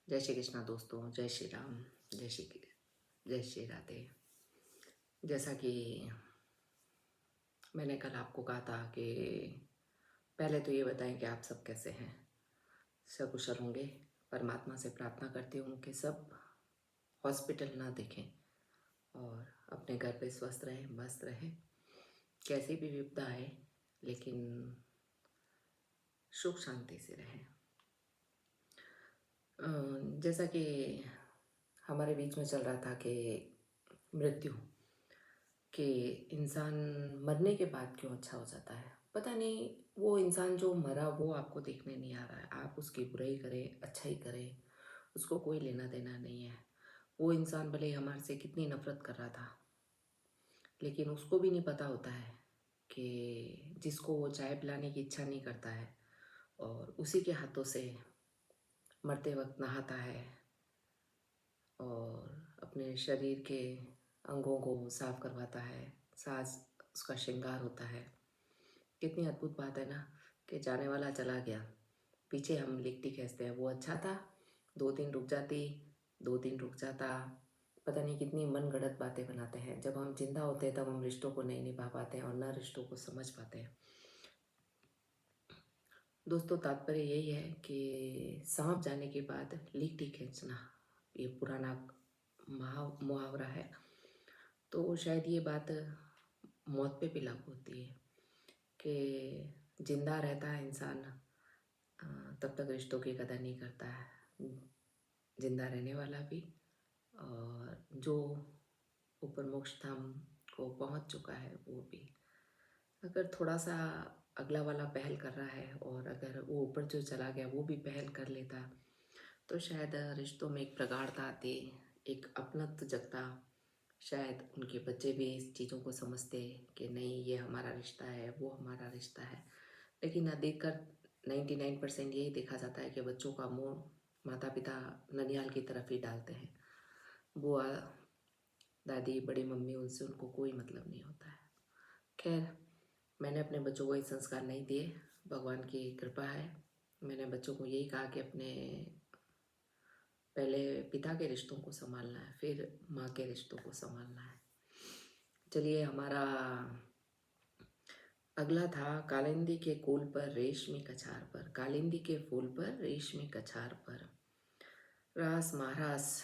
जय श्री कृष्णा दोस्तों, जय श्री राम, जय श्री राधे। जैसा कि मैंने कल आपको कहा था कि पहले तो ये बताएं कि आप सब कैसे हैं, सकुशल होंगे। परमात्मा से प्रार्थना करती हूँ कि सब हॉस्पिटल ना दिखें और अपने घर पे स्वस्थ रहें, मस्त रहें। कैसी भी विपदा आए लेकिन सुख शांति से रहें। जैसा कि हमारे बीच में चल रहा था कि मृत्यु, कि इंसान मरने के बाद क्यों अच्छा हो जाता है। पता नहीं, वो इंसान जो मरा वो आपको देखने नहीं आ रहा है। आप उसकी बुराई करें, अच्छा ही करें, उसको कोई लेना देना नहीं है। वो इंसान भले ही हमारे से कितनी नफरत कर रहा था, लेकिन उसको भी नहीं पता होता है कि जिसको वो चाय पिलाने की इच्छा नहीं करता है और उसी के हाथों से मरते वक्त नहाता है और अपने शरीर के अंगों को साफ करवाता है, साज उसका श्रृंगार होता है। कितनी अद्भुत बात है ना, कि जाने वाला चला गया, पीछे हम लिखती खींचते हैं वो अच्छा था, 2 दिन रुक जाती, 2 दिन रुक जाता। पता नहीं कितनी मन गढ़ंत बातें बनाते हैं। जब हम जिंदा होते हैं तब हम रिश्तों को नहीं निभा पाते हैं और न रिश्तों को समझ पाते हैं। दोस्तों, तात्पर्य यही है कि सांप जाने के बाद लिखती खींचना, ये पुराना मुहावरा है। तो शायद ये बात मौत पे भी लागू होती है कि जिंदा रहता है इंसान तब तक रिश्तों की कदर नहीं करता है, जिंदा रहने वाला भी, और जो ऊपर मोक्ष धाम को पहुंच चुका है वो भी। अगर थोड़ा सा अगला वाला पहल कर रहा है और अगर वो ऊपर जो चला गया वो भी पहल कर लेता, तो शायद रिश्तों में एक प्रगाढ़ता आती, एक अपनत्व जगता। शायद उनके बच्चे भी इस चीज़ों को समझते कि नहीं, ये हमारा रिश्ता है, वो हमारा रिश्ता है। लेकिन अधिकतर 99% यही देखा जाता है कि बच्चों का मुंह माता पिता ननिहाल की तरफ ही डालते हैं। बुआ, दादी, बड़ी मम्मी, उनसे उनको कोई मतलब नहीं होता है। खैर, मैंने अपने बच्चों को ये संस्कार नहीं दिए, भगवान की कृपा है। मैंने बच्चों को यही कहा कि अपने पहले पिता के रिश्तों को संभालना है, फिर माँ के रिश्तों को संभालना है। चलिए, हमारा अगला था कालिंदी के फूल पर रेशमी कछार पर, कालिंदी के फूल पर रेशमी कछार पर रास महारास,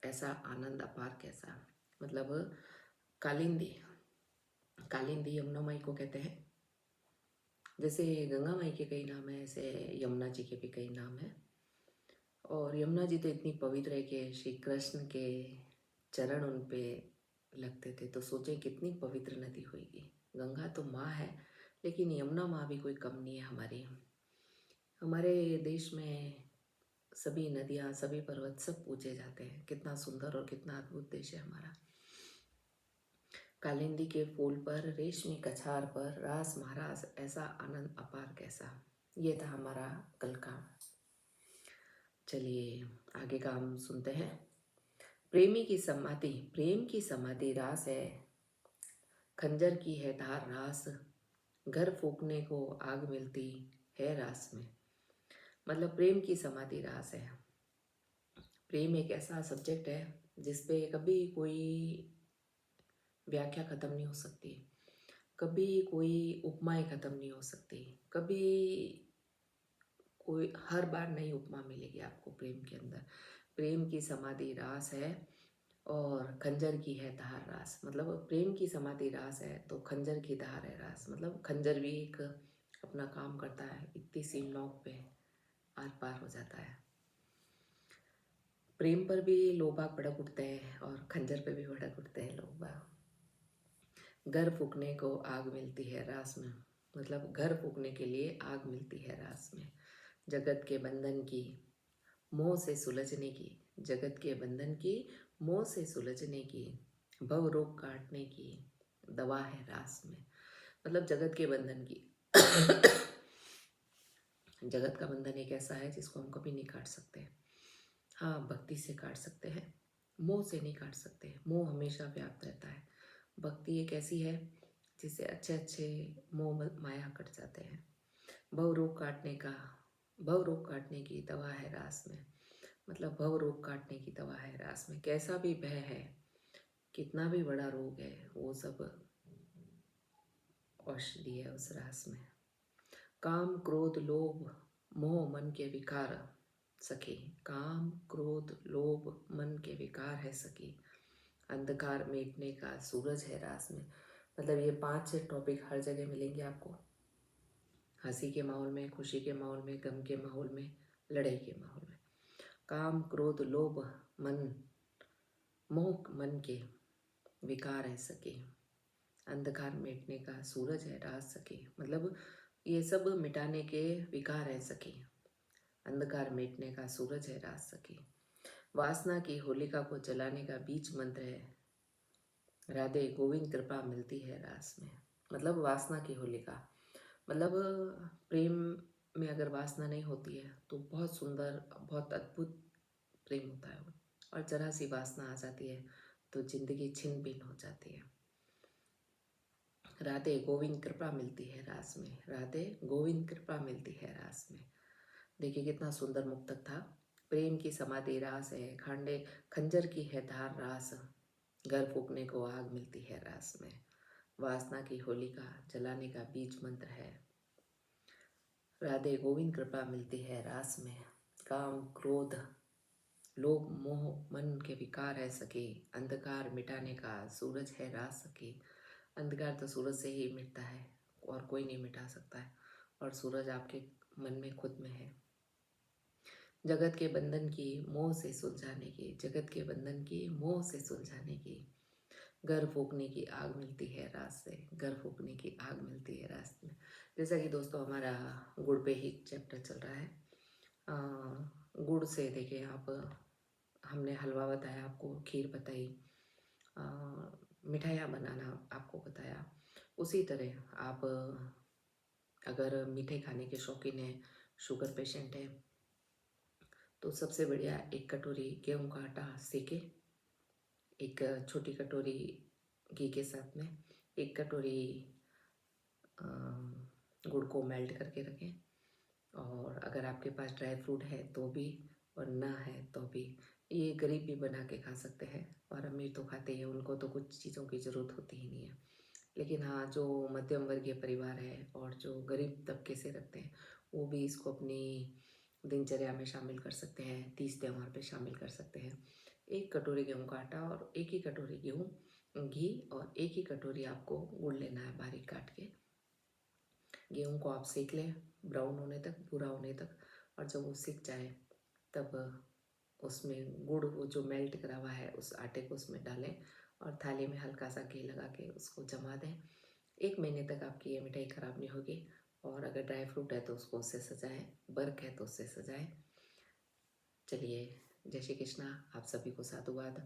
ऐसा आनंद अपार कैसा। मतलब कालिंदी, कालिंदी यमुना माई को कहते हैं। जैसे गंगा माई के कई नाम हैं, ऐसे यमुना जी के भी कई नाम हैं। और यमुना जी तो इतनी पवित्र है कि श्री कृष्ण के चरण उन पे लगते थे, तो सोचें कितनी पवित्र नदी होगी। गंगा तो माँ है, लेकिन यमुना माँ भी कोई कम नहीं है हमारी। हमारे देश में सभी नदियाँ, सभी पर्वत सब पूजे जाते हैं। कितना सुंदर और कितना अद्भुत देश है हमारा। कालिंदी के फूल पर रेशमी कछार पर रास महारास, ऐसा आनंद अपार कैसा। ये था हमारा कल का। चलिए आगे का हम सुनते हैं। प्रेमी की समाधि, प्रेम की समाधि रास है, खंजर की है धार रास, घर फूकने को आग मिलती है रास में। मतलब प्रेम की समाधि रास है। प्रेम एक ऐसा सब्जेक्ट है जिस पे कभी कोई व्याख्या ख़त्म नहीं हो सकती, कभी कोई उपमाएं ख़त्म नहीं हो सकती, कभी कोई हर बार नई उपमा मिलेगी आपको प्रेम के अंदर। प्रेम की समाधि रास है और खंजर की है धार रास। मतलब प्रेम की समाधि रास है तो खंजर की धार है रास। मतलब खंजर भी एक अपना काम करता है, इतनी सी नोक पे आर पार हो जाता है। प्रेम पर भी लोग बाग भड़क उठते हैं और खंजर पे भी भड़क उठते हैं लोग बाग। घर फूकने को आग मिलती है रास में। मतलब घर फूकने के लिए आग मिलती है रास में। जगत के बंधन की, मोह से सुलझने की, जगत के बंधन की, मोह से सुलझने की, भव रोग काटने की दवा है रास में। मतलब जगत के बंधन की जगत का बंधन एक ऐसा है जिसको हम कभी नहीं काट सकते। हाँ, भक्ति से काट सकते हैं, मोह से नहीं काट सकते। मोह हमेशा व्याप्त रहता है। भक्ति एक ऐसी है जिससे अच्छे अच्छे मोह माया कट जाते हैं। भव रोग काटने की दवा है रास में। मतलब भव रोग काटने की दवा है रास में। कैसा भी भय है, कितना भी बड़ा रोग है, वो सब औषधि है उस रास में। काम क्रोध लोभ मोह मन के विकार सखी, काम क्रोध लोभ मन के विकार है सखी, अंधकार मिटने का सूरज है रास में। मतलब ये 5 टॉपिक हर जगह मिलेंगे आपको, हंसी के माहौल में, खुशी के माहौल में, गम के माहौल में, लड़ाई के माहौल में। काम क्रोध लोभ मन मोह मन के विकार है सके, अंधकार मिटने का सूरज है रास सके। मतलब ये सब मिटाने के विकार है सके, अंधकार मिटने का सूरज है रास सके। वासना की होलिका को जलाने का बीज मंत्र है, राधे गोविंद कृपा मिलती है रास में। मतलब वासना की होलिका, मतलब प्रेम में अगर वासना नहीं होती है तो बहुत सुंदर बहुत अद्भुत प्रेम होता है वो, और जरा सी वासना आ जाती है तो जिंदगी छिन भिन हो जाती है। राधे गोविंद कृपा मिलती है रास में, राधे गोविंद कृपा मिलती है रास में। देखिए कितना सुंदर मुक्तक था। प्रेम की समाधि रास है, खांडे खंजर की है धार रास, घर फूकने को आग मिलती है रास में। वासना की होलिका जलाने का बीज मंत्र है, राधे गोविंद कृपा मिलती है रास में। काम क्रोध लोभ मोह मन के विकार है सके, अंधकार मिटाने का सूरज है रास सके। अंधकार तो सूरज से ही मिटता है और कोई नहीं मिटा सकता है, और सूरज आपके मन में खुद में है। जगत के बंधन की मोह से सुलझाने की, जगत के बंधन की मोह से सुलझाने की, घर फूकने की आग मिलती है रास से, घर फूकने की आग मिलती है रास में। जैसा कि दोस्तों हमारा गुड़ पे ही चैप्टर चल रहा है। गुड़ से देखिए आप, हमने हलवा बताया आपको, खीर बताई, मिठाइयाँ बनाना आपको बताया। उसी तरह आप अगर मीठे खाने के शौकीन हैं, शुगर पेशेंट है, तो सबसे बढ़िया एक कटोरी गेहूं का आटा सेके, एक छोटी कटोरी घी के साथ में एक कटोरी गुड़ को मेल्ट करके रखें। और अगर आपके पास ड्राई फ्रूट है तो भी, और ना है तो भी, ये गरीब भी बना के खा सकते हैं, और अमीर तो खाते ही हैं, उनको तो कुछ चीज़ों की ज़रूरत होती ही नहीं है। लेकिन हाँ, जो मध्यम वर्गीय परिवार है और जो गरीब तबके से रखते हैं, वो भी इसको अपनी दिनचर्या में शामिल कर सकते हैं, तीज त्यौहार पे शामिल कर सकते हैं। एक कटोरी गेहूं का आटा और एक ही कटोरी घी और एक ही कटोरी आपको गुड़ लेना है बारीक काट के। गेहूं को आप सेक लें ब्राउन होने तक, भूरा होने तक, और जब वो सिक जाए तब उसमें गुड़ वो जो मेल्ट करा हुआ है उस आटे को उसमें डालें और थाली में हल्का सा घी लगा के उसको जमा दें। 1 महीने तक आपकी ये मिठाई ख़राब नहीं होगी। और अगर ड्राई फ्रूट है तो उसको उससे सजाएं, बर्क है तो उससे सजाएं। चलिए, जय श्री कृष्णा, आप सभी को साधुवाद।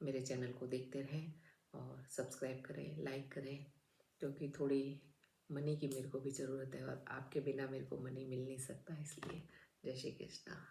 मेरे चैनल को देखते रहें और सब्सक्राइब करें, लाइक करें, क्योंकि थोड़ी मनी की मेरे को भी ज़रूरत है और आपके बिना मेरे को मनी मिल नहीं सकता, इसलिए जय श्री कृष्णा।